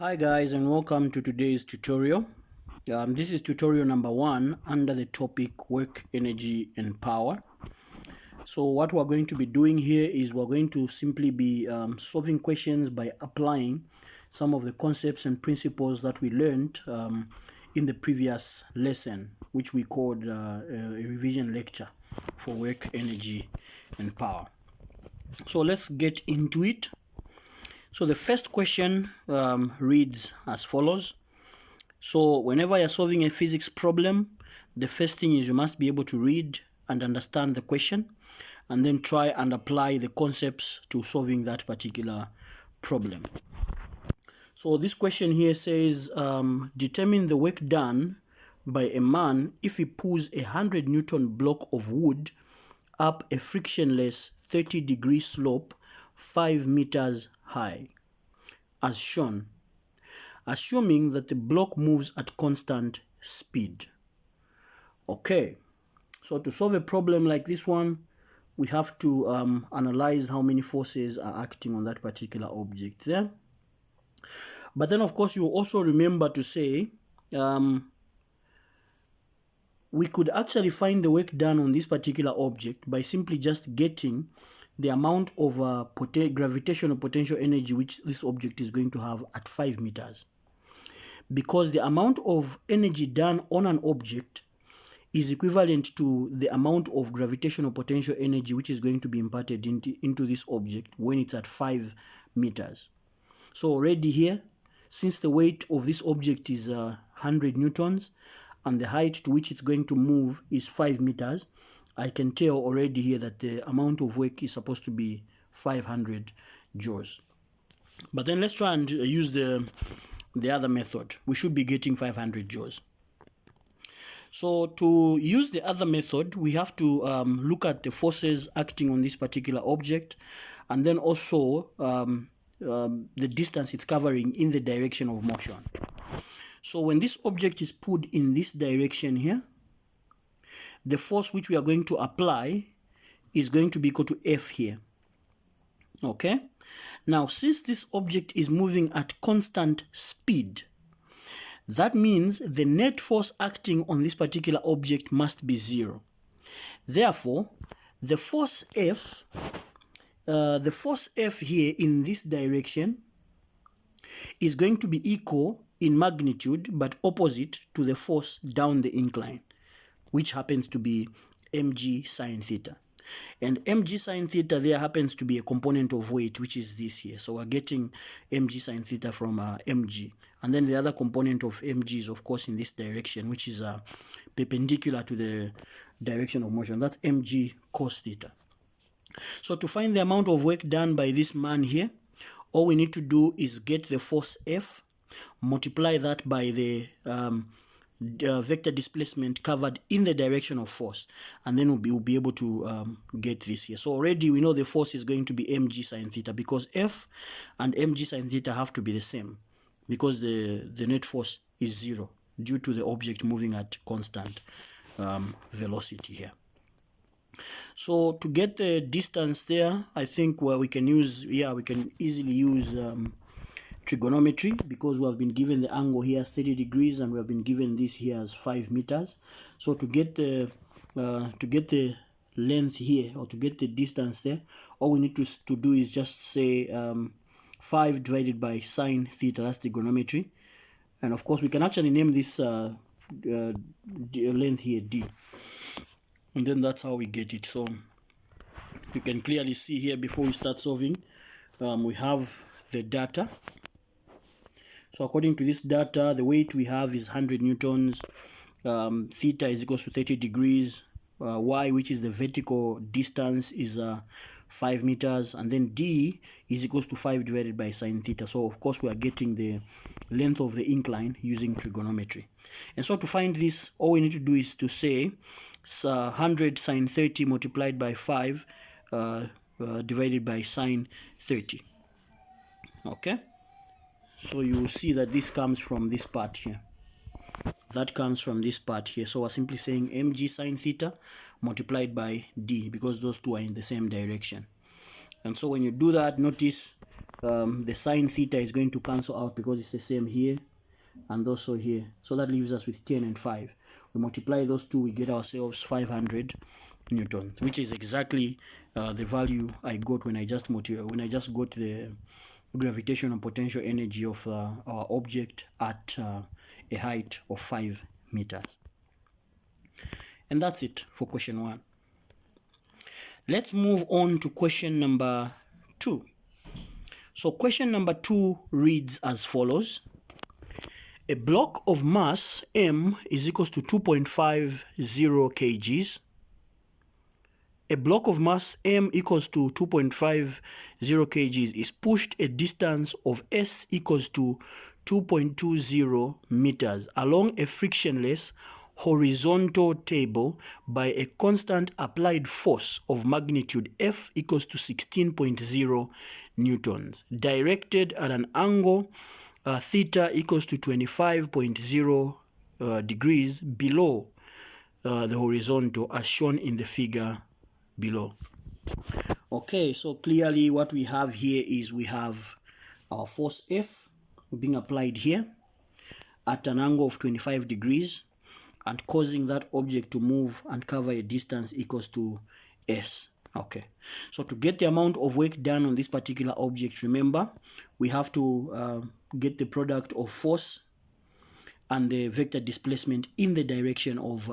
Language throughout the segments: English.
Hi guys, and welcome to today's tutorial. This is tutorial number 1 under the topic work, energy and power. So what we're going to be doing here is we're going to simply be solving questions by applying some of the concepts and principles that we learned in the previous lesson, which we called a revision lecture for work, energy and power. So let's get into it. So the first question reads as follows. So whenever you're solving a physics problem, the first thing is you must be able to read and understand the question and then try and apply the concepts to solving that particular problem. So this question here says, determine the work done by a man if he pulls a 100 Newton block of wood up a frictionless 30-degree slope 5 meters high, as shown, assuming that the block moves at constant speed. Okay, so to solve a problem like this one, we have to analyze how many forces are acting on that particular object there. But then, of course, you also remember to say we could actually find the work done on this particular object by simply just getting the amount of gravitational potential energy which this object is going to have at 5 meters. Because the amount of energy done on an object is equivalent to the amount of gravitational potential energy which is going to be imparted into this object when it's at 5 meters. So already here, since the weight of this object is 100 newtons and the height to which it's going to move is 5 meters, I can tell already here that the amount of work is supposed to be 500 joules. But then let's try and use the other method. We should be getting 500 joules. So to use the other method, we have to look at the forces acting on this particular object, and then also the distance it's covering in the direction of motion. So when this object is pulled in this direction here, the force which we are going to apply is going to be equal to F here. Okay? Now, since this object is moving at constant speed, that means the net force acting on this particular object must be 0. Therefore, the force F here in this direction is going to be equal in magnitude but opposite to the force down the incline, which happens to be mg sine theta. And mg sine theta there happens to be a component of weight, which is this here. So we're getting mg sine theta from mg. And then the other component of mg is, of course, in this direction, which is perpendicular to the direction of motion. That's mg cos theta. So to find the amount of work done by this man here, all we need to do is get the force F, multiply that by the vector displacement covered in the direction of force, and then we'll be able to get this here. So already we know the force is going to be mg sine theta, because F and mg sine theta have to be the same, because the net force is 0 due to the object moving at constant velocity here. So to get the distance there, I think we can easily use trigonometry, because we have been given the angle here as 30 degrees and we have been given this here as 5 meters. So to get the length here, or to get the distance there, all we need to do is just say 5 divided by sine theta. That's trigonometry. And of course we can actually name this length here d, and then that's how we get it. So you can clearly see here, before we start solving, we have the data. So according to this data, the weight we have is 100 newtons, theta is equals to 30 degrees, y, which is the vertical distance, is 5 meters, and then d is equals to 5 divided by sine theta. So of course we are getting the length of the incline using trigonometry. And so to find this, all we need to do is to say 100 sine 30 multiplied by 5 divided by sine 30. Okay? So you will see that this comes from this part here. That comes from this part here. So we're simply saying mg sine theta multiplied by d, because those two are in the same direction. And so when you do that, notice the sine theta is going to cancel out because it's the same here and also here. So that leaves us with 10 and 5. We multiply those two, we get ourselves 500 newtons, which is exactly the value I got when I just got the gravitational potential energy of our object at a height of 5 meters. And that's it for question 1. Let's move on to question number 2. So question number 2 reads as follows. A block of mass m is equals to 2.50 kgs. A block of mass m equals to 2.50 kgs is pushed a distance of s equals to 2.20 meters along a frictionless horizontal table by a constant applied force of magnitude F equals to 16.0 newtons, directed at an angle theta equals to 25.0 degrees below the horizontal as shown in the figure below. Okay, so clearly what we have here is we have our force F being applied here at an angle of 25 degrees and causing that object to move and cover a distance equals to S. Okay, so to get the amount of work done on this particular object, remember, we have to get the product of force and the vector displacement in the direction of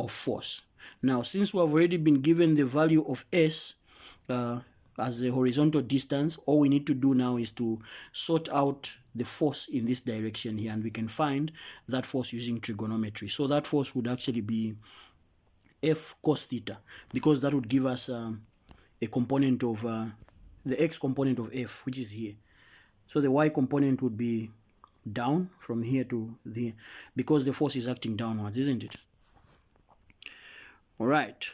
force. Now, since we have already been given the value of S as the horizontal distance, all we need to do now is to sort out the force in this direction here, and we can find that force using trigonometry. So that force would actually be F cos theta, because that would give us a component of the x component of F, which is here. So the y component would be down from here to there, because the force is acting downwards, isn't it? All right.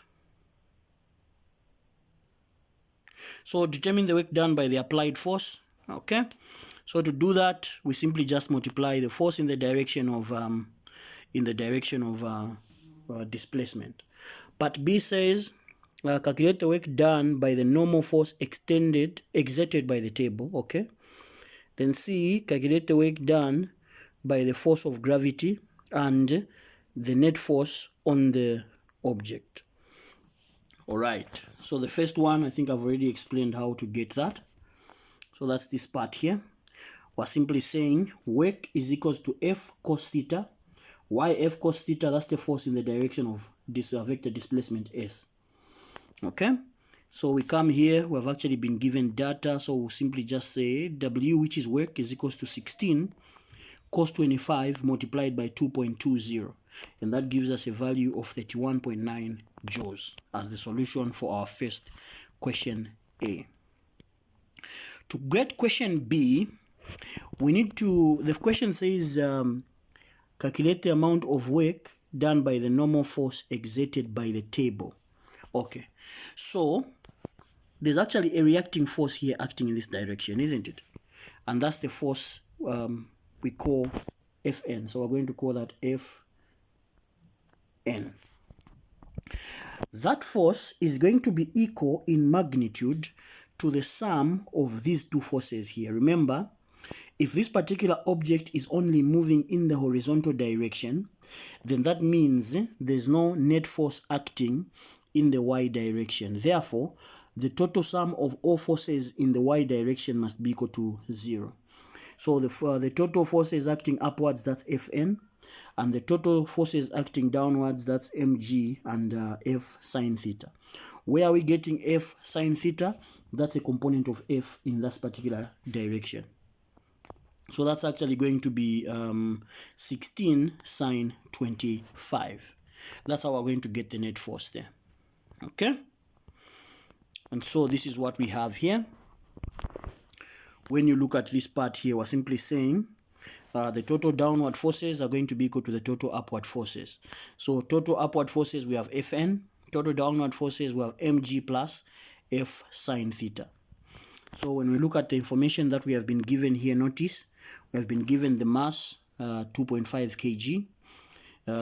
So determine the work done by the applied force. Okay. So to do that, we simply just multiply the force in the direction of displacement. Part B says calculate the work done by the normal force exerted by the table. Okay. Then C, calculate the work done by the force of gravity and the net force on the object. All right, so the first one, I think I've already explained how to get that. So that's this part here. We're simply saying work is equals to F cos theta. Why F cos theta? That's the force in the direction of this vector displacement S. Okay, so we come here, we have actually been given data, so we'll simply just say W, which is work, is equals to 16 cos 25 multiplied by 2.20, and that gives us a value of 31.9 joules as the solution for our first question A. To get question B, we need to, the question says calculate the amount of work done by the normal force exerted by the table. Okay, so there's actually a reacting force here acting in this direction, isn't it? And that's the force we call Fn. So we're going to call that Fn. That force is going to be equal in magnitude to the sum of these two forces here. Remember, if this particular object is only moving in the horizontal direction, then that means there's no net force acting in the y direction. Therefore, the total sum of all forces in the y direction must be equal to 0. So the total forces acting upwards, that's Fn, and the total forces acting downwards, that's mg and F sine theta. Where are we getting F sine theta? That's a component of F in this particular direction. So that's actually going to be 16 sine 25. That's how we're going to get the net force there. Okay? And so this is what we have here. When you look at this part here, we're simply saying the total downward forces are going to be equal to the total upward forces. So total upward forces, we have Fn. Total downward forces, we have mg plus F sine theta. So when we look at the information that we have been given here, notice we have been given the mass 2.5 kg,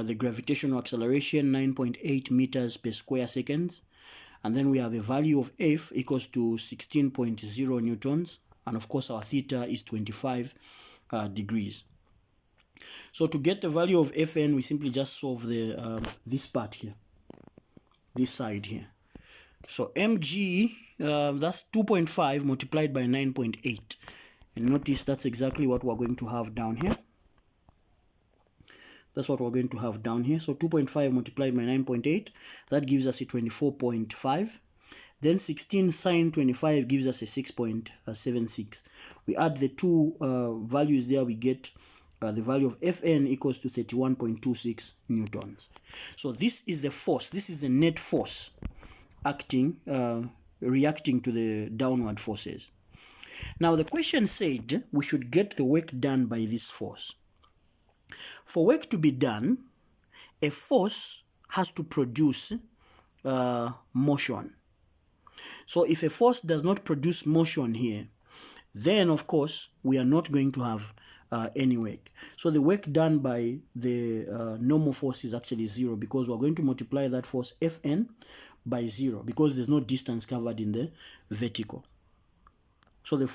the gravitational acceleration 9.8 meters per square seconds, and then we have a value of F equals to 16.0 newtons, and of course our theta is 25 degrees. So to get the value of Fn, we simply just solve the this part here, this side here. So mg, that's 2.5 multiplied by 9.8, and notice that's exactly what we're going to have down here. That's what we're going to have down here. So 2.5 multiplied by 9.8, that gives us a 24.5. Then 16 sine 25 gives us a 6.76. We add the two values there, we get the value of Fn equals to 31.26 newtons. So this is the force, this is the net force acting, reacting to the downward forces. Now the question said we should get the work done by this force. For work to be done, a force has to produce motion. So if a force does not produce motion here, then of course we are not going to have any work. So the work done by the normal force is actually 0, because we're going to multiply that force Fn by 0, because there's no distance covered in the vertical. So the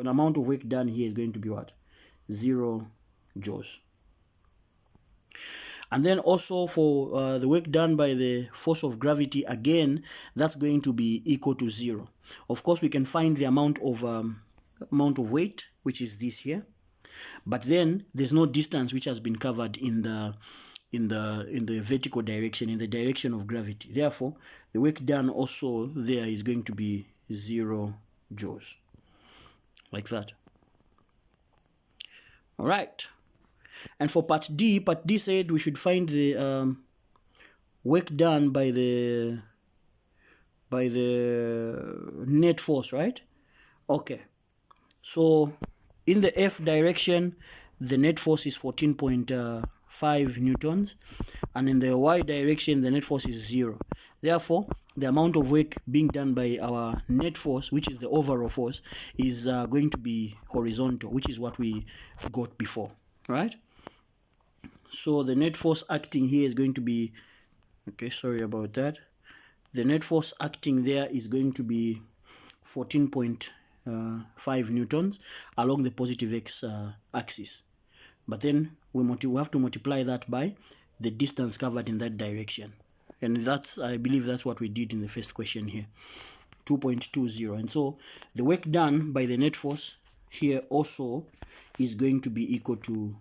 amount of work done here is going to be what? 0 joules. And then also for the work done by the force of gravity, again, that's going to be equal to 0. Of course, we can find the amount of weight, which is this here, but then there's no distance which has been covered in the vertical direction, in the direction of gravity. Therefore, the work done also there is going to be 0 joules, like that. All right. And for part D said we should find the work done by the net force, right? Okay. So in the F direction, the net force is 14.5 newtons, and in the Y direction, the net force is 0. Therefore, the amount of work being done by our net force, which is the overall force, is going to be horizontal, which is what we got before, right? So the net force acting here is going to be, okay, sorry about that. The net force acting there is going to be 14.5 newtons along the positive x axis. But then we have to multiply that by the distance covered in that direction. And that's, I believe that's what we did in the first question here, 2.20. And so the work done by the net force here also is going to be equal to,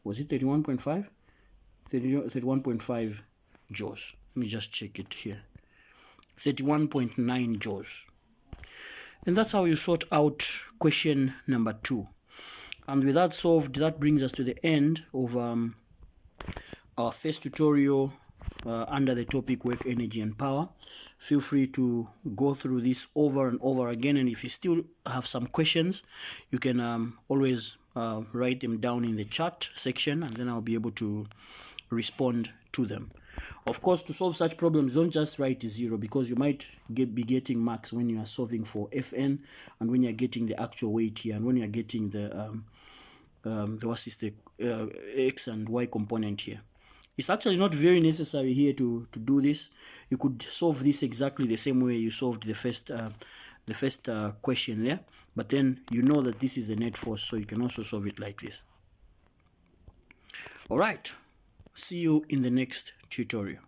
was it 31.5? 31.5 joules. Let me just check it here. 31.9 joules. And that's how you sort out question number 2. And with that solved, that brings us to the end of our first tutorial under the topic work, energy and power. Feel free to go through this over and over again, and if you still have some questions, you can always write them down in the chat section, and then I'll be able to respond to them. Of course, to solve such problems, don't just write 0, because you might be getting marks when you are solving for Fn, and when you're getting the actual weight here, and when you're getting the x and y component here. It's actually not very necessary here to do this. You could solve this exactly the same way you solved the first question there, but then you know that this is the net force, so you can also solve it like this. All right, see you in the next tutorial.